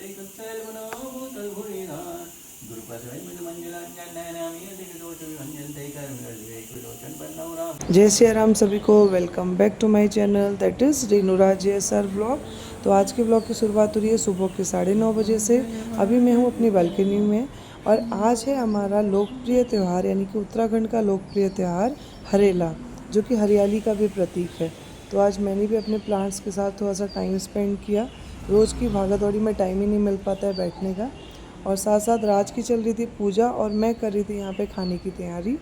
जय श्री राम सभी को। Welcome back to my channel that is Renuraj sir vlog. तो आज के व्लॉग की शुरुआत हो रही है सुबह के 9:30 बजे से। अभी मैं हूँ अपनी बालकनी में और आज है हमारा लोकप्रिय त्यौहार यानी कि उत्तराखंड का लोकप्रिय त्यौहार हरेला, जो कि हरियाली का भी प्रतीक है। तो आज मैंने भी अपने प्लांट्स के साथ थोड़ा सा टाइम स्पेंड किया। रोज़ की भागदौड़ी में टाइम ही नहीं मिल पाता है बैठने का। और साथ साथ राज की चल रही थी पूजा और मैं कर रही थी यहाँ पे खाने की तैयारी।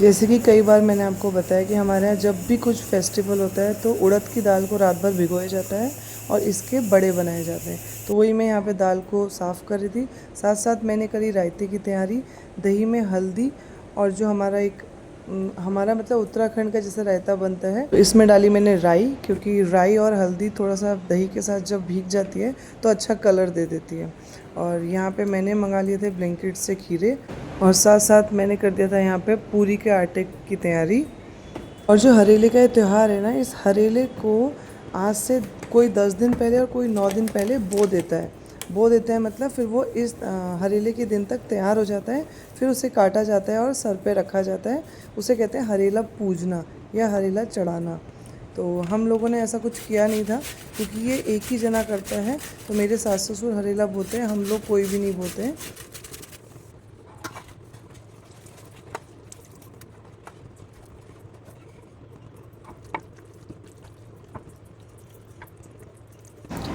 जैसे कि कई बार मैंने आपको बताया कि हमारे यहाँ जब भी कुछ फेस्टिवल होता है तो उड़द की दाल को रात भर भिगोया जाता है और इसके बड़े बनाए जाते हैं। तो वही मैं यहाँ पे दाल को साफ़ कर रही थी। साथ साथ मैंने करी रायते की तैयारी। दही में हल्दी और जो हमारा हमारा मतलब उत्तराखंड का जैसा रायता बनता है, तो इसमें डाली मैंने राई, क्योंकि राई और हल्दी थोड़ा सा दही के साथ जब भीग जाती है तो अच्छा कलर दे देती है। और यहाँ पे मैंने मंगा लिए थे ब्लिंकिट से खीरे और साथ साथ मैंने कर दिया था यहाँ पे पूरी के आटे की तैयारी। और जो हरेले का ये त्यौहार है ना, इस हरेले को आज से कोई 10 दिन पहले और कोई 9 दिन पहले बो देता है मतलब फिर वो इस हरेले के दिन तक तैयार हो जाता है। फिर उसे काटा जाता है और सर पे रखा जाता है। उसे कहते हैं हरेला पूजना या हरेला चढ़ाना। तो हम लोगों ने ऐसा कुछ किया नहीं था क्योंकि ये एक ही जना करता है। तो मेरे सास ससुर हरेला बोते हैं, हम लोग कोई भी नहीं बोते हैं।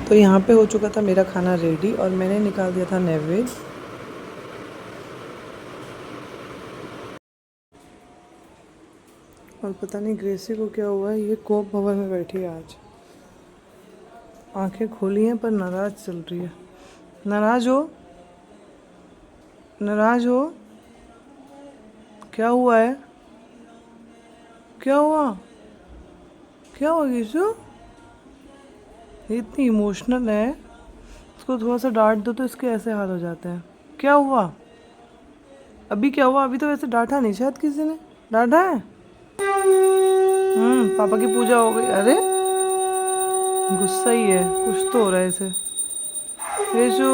तो यहाँ पे हो चुका था मेरा खाना रेडी और मैंने निकाल दिया था नैवेद्य। और पता नहीं ग्रेसी को क्या हुआ है, ये कोप भवन में बैठी है आज। आंखें खोली हैं पर नाराज चल रही है। नाराज हो, नाराज हो, क्या हुआ है, क्या हुआ, क्या हुआ गीसू? ये इतनी इमोशनल है, इसको थोड़ा सा डांट दो तो इसके ऐसे हाल हो जाते हैं। क्या हुआ अभी, क्या हुआ अभी? तो वैसे डांटा नहीं शायद किसी ने, डांटा है? पापा की पूजा हो गई। अरे गुस्सा ही है, कुछ तो हो रहा है इसे। यीशु,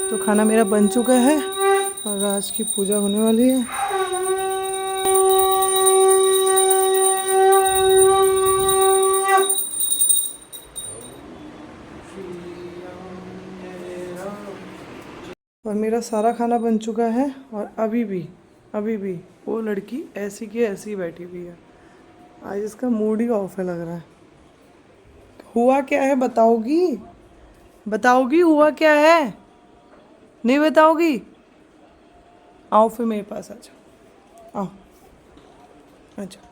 तो खाना मेरा बन चुका है और आज की पूजा होने वाली है। और मेरा सारा खाना बन चुका है और अभी भी वो लड़की ऐसी की ऐसी बैठी हुई है। आज इसका मूड ही ऑफ है लग रहा है। हुआ क्या है बताओगी? बताओगी हुआ क्या है? नहीं बताओगी? आओ फिर मेरे पास आ जाओ, आओ आ जाओ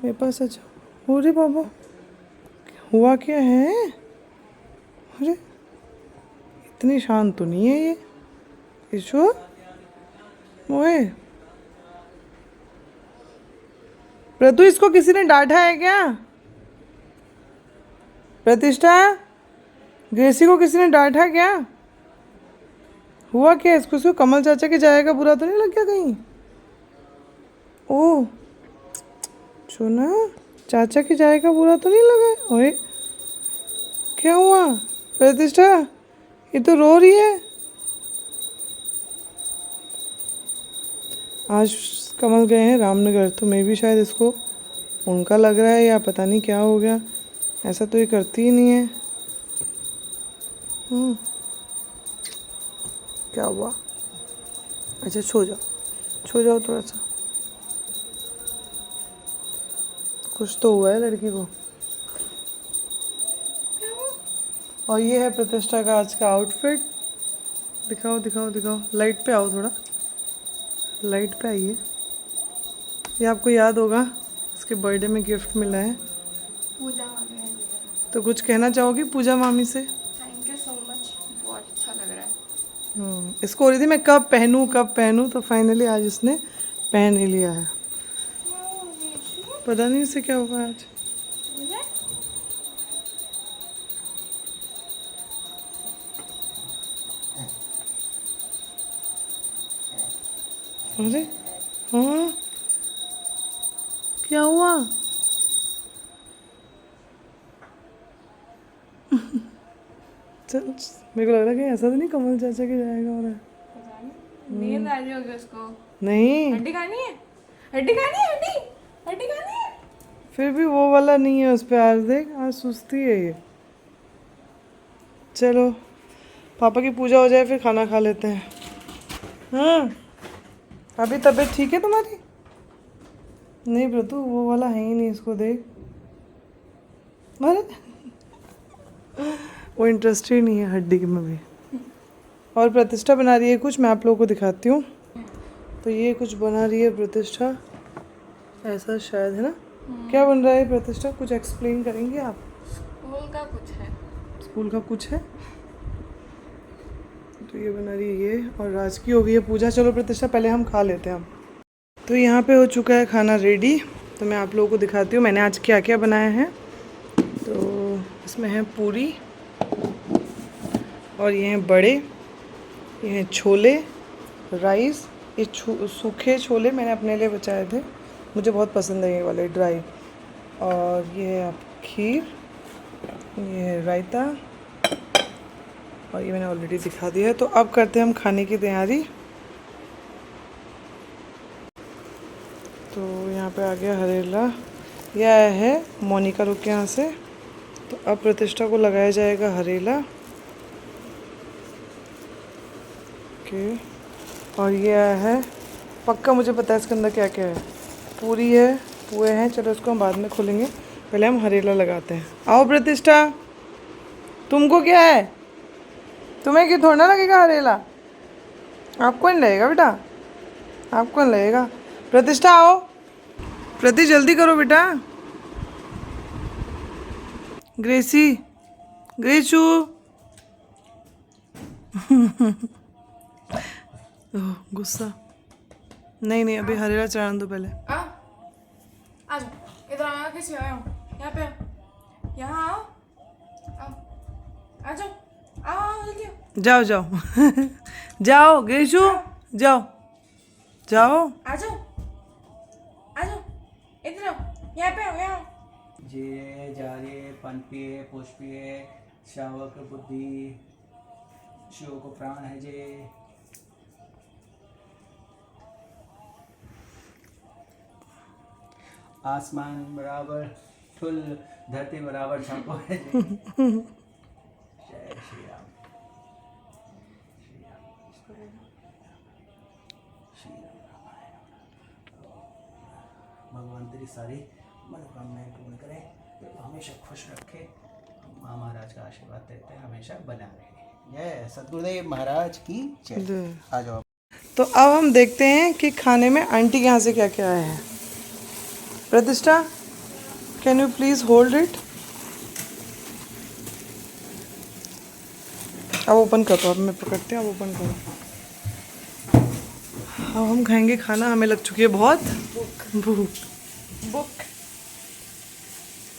मेरे पास आ जाओ। अरे बाबा, हुआ क्या है? अरे इतनी शांत तो नहीं है ये। ईशु, ओए प्रतु, इसको किसी ने डांटा है क्या? प्रतिष्ठा, ग्रेसी को किसी ने डांटा क्या? हुआ क्या इसको? कमल चाचा के जाएगा बुरा तो नहीं लग गया कहीं? ओह सुना, चाचा की जाएगा बुरा तो नहीं लगा? ओए क्या हुआ प्रतिष्ठा? ये तो रो रही है। आज कमल गए हैं रामनगर, तो मैं भी शायद इसको उनका लग रहा है या पता नहीं क्या हो गया। ऐसा तो ये करती ही नहीं है। क्या हुआ? अच्छा छो जाओ थोड़ा सा। कुछ तो हुआ है लड़की को। और ये है प्रतिष्ठा का आज का आउटफिट। दिखाओ दिखाओ दिखाओ, लाइट पे आओ, थोड़ा लाइट पे आइए। ये आपको याद होगा, इसके बर्थडे में गिफ्ट मिला है पूजा मामी ने। तो कुछ कहना चाहोगी पूजा मामी से? थैंक यू सो मच, बहुत अच्छा लग रहा है। इसको हो रही थी मैं कब पहनूं, तो फाइनली आज इसने पहन ही लिया है। पता नहीं इसे क्या हुआ आज। अरे हाँ, क्या हुआ? चल, मेरे को लग रहा है कि ऐसा तो नहीं कमल चाचा के जाएगा हो रहा है। पता नहीं, नींद आ रही होगी उसको। नहीं, हड्डी खानी है, हड्डी खानी है, हड्डी हड्डी खानी है। फिर भी वो वाला नहीं है उस पे। आज देख, आज सुस्ती है ये। चलो पापा की पूजा हो जाए फिर खाना खा लेते हैं। अभी तबीयत ठीक है तुम्हारी? नहीं प्रतु, वो वाला है ही नहीं, इसको देख। अरे वो इंटरेस्ट ही नहीं है हड्डी में भी। और प्रतिष्ठा बना रही है कुछ, मैं आप लोगों को दिखाती हूँ। तो ये कुछ बना रही है प्रतिष्ठा, ऐसा शायद है ना। क्या बन रहा है प्रतिष्ठा, कुछ एक्सप्लेन करेंगे आप? स्कूल का कुछ है। स्कूल का कुछ है, तो ये बना रही है ये। और राज की हो गई है पूजा। चलो प्रतिष्ठा पहले हम खा लेते हैं। तो यहाँ पे हो चुका है खाना रेडी, तो मैं आप लोगों को दिखाती हूँ मैंने आज क्या क्या बनाया है। तो इसमें है पूरी, और ये हैं बड़े, ये हैं छोले, राइस। ये सूखे छोले मैंने अपने लिए बचाए थे, मुझे बहुत पसंद है ये वाले ड्राई। और ये है आप खीर, ये है रायता, और ये मैंने ऑलरेडी दिखा दिया है। तो अब करते हैं हम खाने की तैयारी। तो यहाँ पे आ गया हरेला, यह आया है मोनिका रुक के यहाँ से। तो अब प्रतिष्ठा को लगाया जाएगा हरेला। ओके, और ये आया है, पक्का मुझे पता है इसके अंदर क्या क्या है। पूरी है, पुए हैं, चलो इसको हम बाद में खोलेंगे, पहले हम हरेला लगाते हैं। आओ प्रतिष्ठा, तुमको क्या है? तुम्हें क्यों थोड़ा लगेगा हरेला? आपको नहीं लगेगा बेटा, आपको नहीं लगेगा। प्रतिष्ठा आओ, प्रति जल्दी करो बेटा। ग्रेसी, ग्रेचू ओह गुस्सा। नहीं नहीं, अभी हरेला चढ़ाने दो पहले। आ जाओ, इधर आओ, कैसे आए हो? यहाँ पे आओ, यहाँ आओ, आ जाओ, आओ जल्दी आओ। जाओ जाओ जाओ ग्रेशु, जाओ जाओ। आ जाओ, आ जाओ, इधर आओ, यहाँ पे आओ, यहाँ आओ। जे जारे पनपिए पुष्पिए शावक बुद्धि शिव को प्राण है जे। आसमान बराबर ठुल, धरती बराबर छापो है जे। जय श्री राम, श्री राम, श्री राम। भगवान तेरी सारी मनोकामनाएं पूर्ण करे, तो हमेशा खुश रखे। माँ महाराज का आशीर्वाद देते हैं, हमेशा बना रहे। जय सतगुरुदेव महाराज की जय। आ जाओ। तो अब हम देखते हैं कि खाने में आंटी के यहाँ से क्या क्या आया है। प्रतिष्ठा, can you please hold it? अब ओपन करो, अब मैं पकड़ते हैं, अब ओपन करो। अब हम खाएंगे खाना, हमें लग चुकी है बहुत भूख।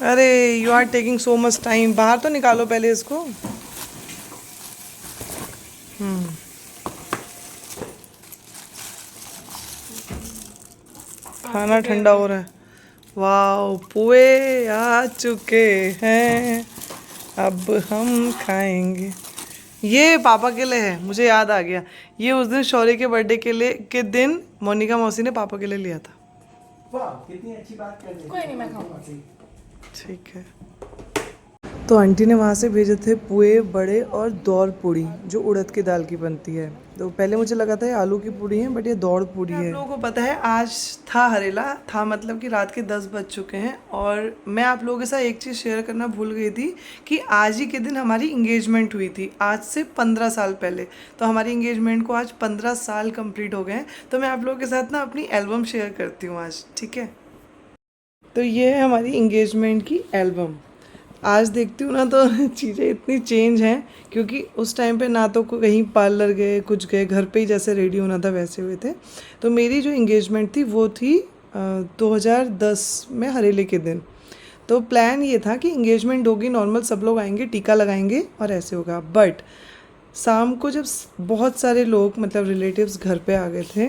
अरे you are taking so much time, बाहर तो निकालो पहले इसको। खाना ठंडा हो रहा है। वाह, पुए आ चुके हैं, अब हम खाएंगे। ये पापा के लिए है, मुझे याद आ गया। ये उस दिन शौर्य के बर्थडे के दिन मोनिका मौसी ने पापा के लिए लिया था। वाह, कितनी अच्छी बात कर दी। कोई नहीं, मैं खाऊंगा। ठीक है। तो आंटी ने वहाँ से भेजे थे पुए, बड़े और दौड़ पूड़ी, जो उड़द की दाल की बनती है। तो पहले मुझे लगा था ये आलू की पूड़ी है, बट ये दौड़ पूड़ी है। आप लोगों को पता है आज था हरेला, था मतलब कि रात के 10 बज चुके हैं। और मैं आप लोगों के साथ एक चीज़ शेयर करना भूल गई थी कि आज ही के दिन हमारी इंगेजमेंट हुई थी, आज से 15 साल पहले। तो हमारी इंगेजमेंट को आज 15 साल कंप्लीट हो गए हैं। तो मैं आप लोगों के साथ ना अपनी एल्बम शेयर करती हूँ आज, ठीक है? तो ये है हमारी इंगेजमेंट की एल्बम। आज देखती हूँ ना तो चीज़ें इतनी चेंज हैं, क्योंकि उस टाइम पे ना तो कहीं पार्लर गए, कुछ गए, घर पे ही जैसे रेडी होना था वैसे हुए थे। तो मेरी जो इंगेजमेंट थी वो थी 2010 में हरेले के दिन। तो प्लान ये था कि इंगेजमेंट होगी नॉर्मल, सब लोग आएंगे, टीका लगाएंगे और ऐसे होगा। बट शाम को जब बहुत सारे लोग मतलब रिलेटिव्स घर पे आ गए थे,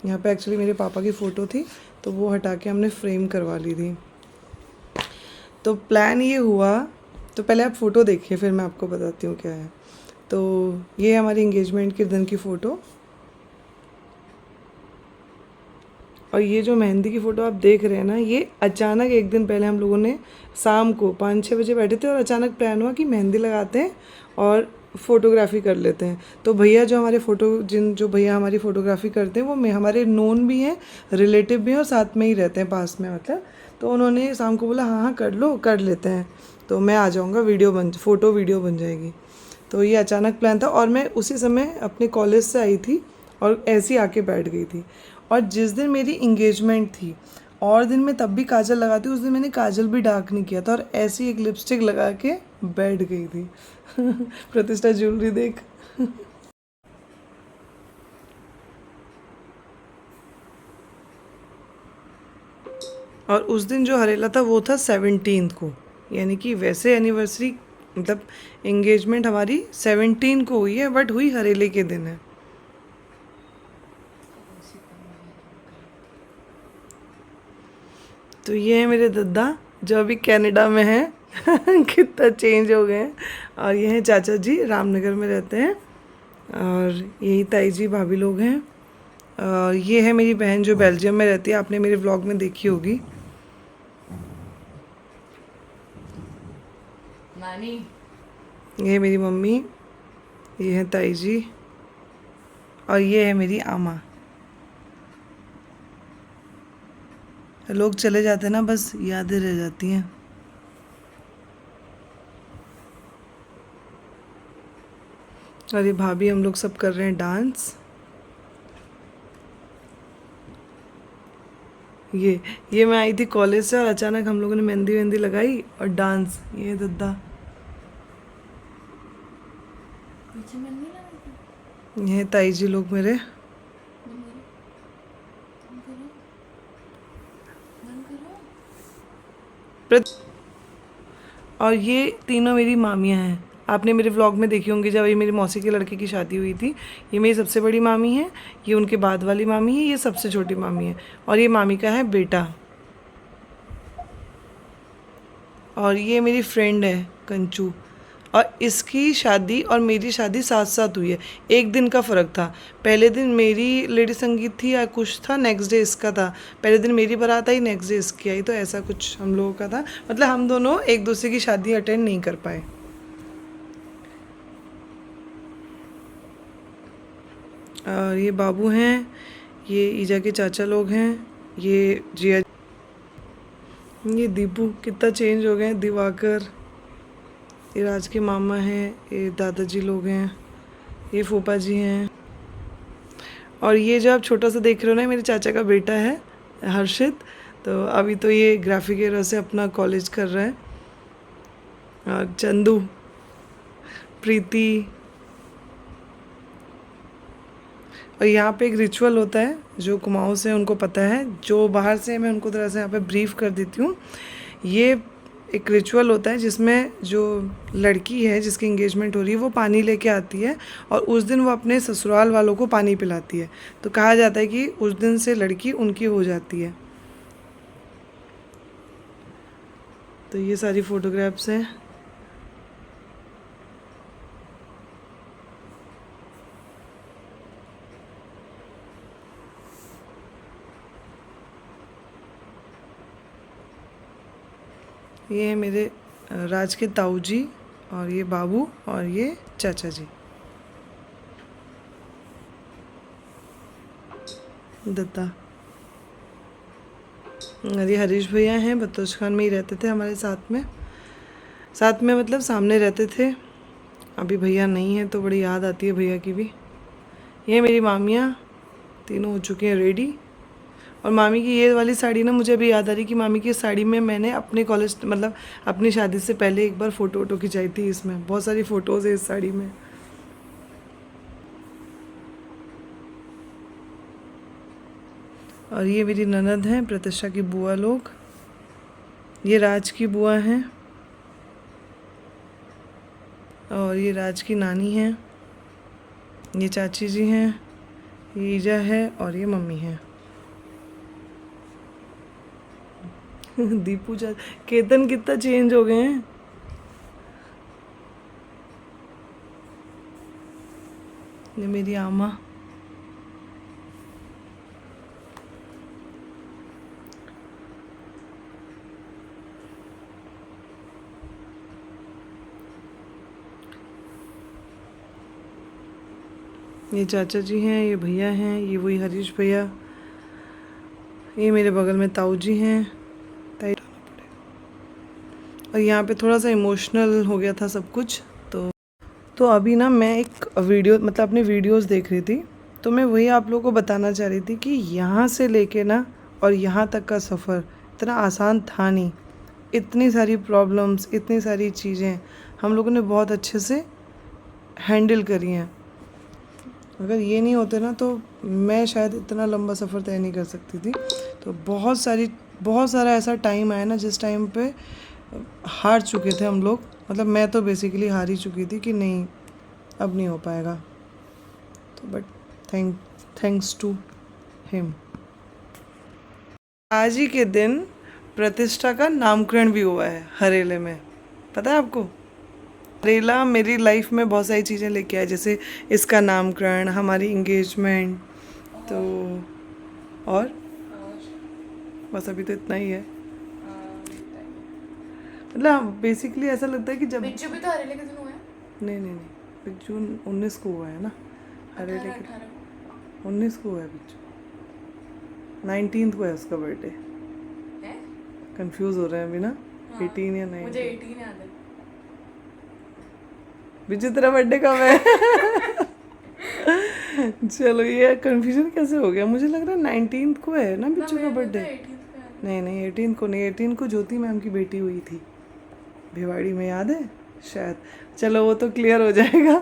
यहाँ पे एक्चुअली मेरे पापा की फ़ोटो थी, तो वो हटा के हमने फ्रेम करवा ली थी। तो प्लान ये हुआ, तो पहले आप फ़ोटो देखिए फिर मैं आपको बताती हूँ क्या है। तो ये हमारी इंगेजमेंट के दिन की फ़ोटो, और ये जो मेहंदी की फ़ोटो आप देख रहे हैं ना, ये अचानक एक दिन पहले हम लोगों ने शाम को 5-6 बजे बैठे थे और अचानक प्लान हुआ कि मेहंदी लगाते हैं और फ़ोटोग्राफ़ी कर लेते हैं। तो भैया जो हमारे जो भैया हमारी फ़ोटोग्राफ़ी करते हैं वो हमारे नोन भी हैं, रिलेटिव भी हैं और साथ में ही रहते हैं पास में मतलब। तो उन्होंने शाम को बोला हाँ हाँ कर लो, कर लेते हैं, तो मैं आ जाऊँगा, फ़ोटो वीडियो बन जाएगी। तो ये अचानक प्लान था और मैं उसी समय अपने कॉलेज से आई थी और ऐसी आके बैठ गई थी। और जिस दिन मेरी इंगेजमेंट थी और दिन मैं तब भी काजल लगाती, उस दिन मैंने काजल भी डार्क नहीं किया था और ऐसी एक लिपस्टिक लगा के बैठ गई थी। प्रतिष्ठा ज्वेलरी देख। और उस दिन जो हरेला था वो था 17 को, यानी कि वैसे एनिवर्सरी मतलब एंगेजमेंट हमारी 17 को हुई है बट हुई हरेले के दिन है। तो ये है मेरे दद्दा जो अभी कनाडा में हैं। कितना चेंज हो गए हैं। और ये हैं चाचा जी, रामनगर में रहते हैं। और यही ताई जी भाभी लोग हैं। और ये है मेरी बहन जो बेल्जियम में रहती है, आपने मेरे व्लॉग में देखी होगी। नानी ये है मेरी मम्मी, ये है ताई जी और ये है मेरी आमा। लोग चले जाते हैं ना, बस यादें रह जाती हैं। और ये भाभी हम लोग सब कर रहे हैं डांस। ये मैं आई थी कॉलेज से और अचानक हम लोगों ने मेहंदी वेंदी लगाई और डांस। ये दद्दा, पीछे में नहीं लगा ये ताई जी लोग मेरे। और ये तीनों मेरी मामियाँ हैं, आपने मेरे व्लॉग में देखी होंगी जब ये मेरी मौसी के लड़के की शादी हुई थी। ये मेरी सबसे बड़ी मामी है, ये उनके बाद वाली मामी है, ये सबसे छोटी मामी है और ये मामी का है बेटा। और ये मेरी फ्रेंड है कंचू, और इसकी शादी और मेरी शादी साथ साथ हुई है, एक दिन का फ़र्क था। पहले दिन मेरी लेडी संगीत थी या कुछ था, नेक्स्ट डे इसका था। पहले दिन मेरी बारात आई, नेक्स्ट डे इसकी आई, तो ऐसा कुछ हम लोगों का था। मतलब हम दोनों एक दूसरे की शादी अटेंड नहीं कर पाए। और ये बाबू हैं, ये ईजा के चाचा लोग हैं, ये जिया, ये दीपू, कितना चेंज हो गए हैं, दिवाकर, ये राज के मामा हैं, ये दादाजी लोग हैं, ये फूफा जी हैं। और ये जो आप छोटा सा देख रहे हो ना, मेरे चाचा का बेटा है हर्षित। तो अभी तो ये ग्राफिक एरा से अपना कॉलेज कर रहा है। और चंदू, प्रीति। और यहाँ पे एक रिचुअल होता है, जो कुमाऊँ से उनको पता है, जो बाहर से मैं उनको थोड़ा सा यहाँ पे ब्रीफ कर देती हूँ। ये एक रिचुअल होता है जिसमें जो लड़की है जिसकी इंगेजमेंट हो रही है वो पानी लेके आती है और उस दिन वो अपने ससुराल वालों को पानी पिलाती है। तो कहा जाता है कि उस दिन से लड़की उनकी हो जाती है। तो ये सारी फ़ोटोग्राफ्स हैं। ये है मेरे राज के ताऊ जी और ये बाबू और ये चाचा जी। दत्ता। और ये हरीश भैया हैं, बतौश खान में ही रहते थे हमारे साथ में मतलब सामने रहते थे। अभी भैया नहीं है तो बड़ी याद आती है भैया की भी। ये मेरी मामियाँ तीनों हो चुकी हैं रेडी। और मामी की ये वाली साड़ी ना मुझे अभी याद आ रही कि मामी की साड़ी में मैंने अपने कॉलेज मतलब अपनी शादी से पहले एक बार फ़ोटो खिंचाई थी। इसमें बहुत सारी फ़ोटोज़ है इस साड़ी में। और ये मेरी ननद हैं, प्रतिष्ठा की बुआ लोग। ये राज की बुआ हैं और ये राज की नानी हैं। ये चाची जी हैं, ये ईजा है और ये मम्मी हैं। दीपू जा केतन कितना चेंज हो गए हैं। ये मेरी आमा। ये चाचा जी हैं, ये भैया हैं, ये वही हरीश भैया, ये मेरे बगल में ताऊ जी हैं। और यहाँ पे थोड़ा सा इमोशनल हो गया था सब कुछ। तो अभी ना मैं एक वीडियो मतलब अपने वीडियोस देख रही थी, तो मैं वही आप लोगों को बताना चाह रही थी कि यहाँ से लेके ना और यहाँ तक का सफ़र इतना आसान था नहीं। इतनी सारी प्रॉब्लम्स, इतनी सारी चीज़ें हम लोगों ने बहुत अच्छे से हैंडल करी हैं। अगर ये नहीं होते ना तो मैं शायद इतना लंबा सफ़र तय नहीं कर सकती थी। तो बहुत सारा ऐसा टाइम आया ना जिस टाइम पे हार चुके थे हम लोग, मतलब मैं तो बेसिकली हार ही चुकी थी कि नहीं अब नहीं हो पाएगा। तो बट थैंक्स टू हिम आज ही के दिन प्रतिष्ठा का नामकरण भी हुआ है हरेले में। पता है आपको? हरेला मेरी लाइफ में बहुत सारी चीज़ें लेके आया, जैसे इसका नामकरण, हमारी इंगेजमेंट, तो और बस अभी तो इतना ही है। मतलब बेसिकली ऐसा लगता है कि जब बिज्जू भी तो हरेले के दिन हुआ है। नहीं बिज्जू 19 को हुआ है ना। हरेले के 19 को हुआ है बिज्जू, 19 को है उसका बर्थडे। कंफ्यूज हो रहे हैं अभी ना। 18 या 19 मुझे 18 याद है। बिज्जू तेरा बर्थडे कब है? चलो ये कंफ्यूजन कैसे हो गया, मुझे लग रहा है 19 को है ना बिज्जू का बर्थडे। नहीं 18 को नहीं, 18 को ज्योति मैम की बेटी हुई थी भिवाड़ी में, याद है शायद। चलो वो तो क्लियर हो जाएगा।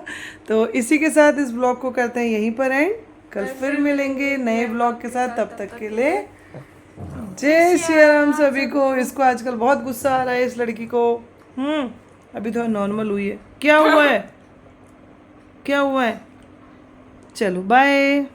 तो इसी के साथ इस ब्लॉग को करते हैं यहीं पर एंड। कल फिर मिलेंगे नए ब्लॉग के साथ, तब तक के लिए जय श्री राम सभी को। इसको आजकल बहुत गुस्सा आ रहा है इस लड़की को। अभी थोड़ा नॉर्मल हुई है। क्या हुआ है? चलो बाय।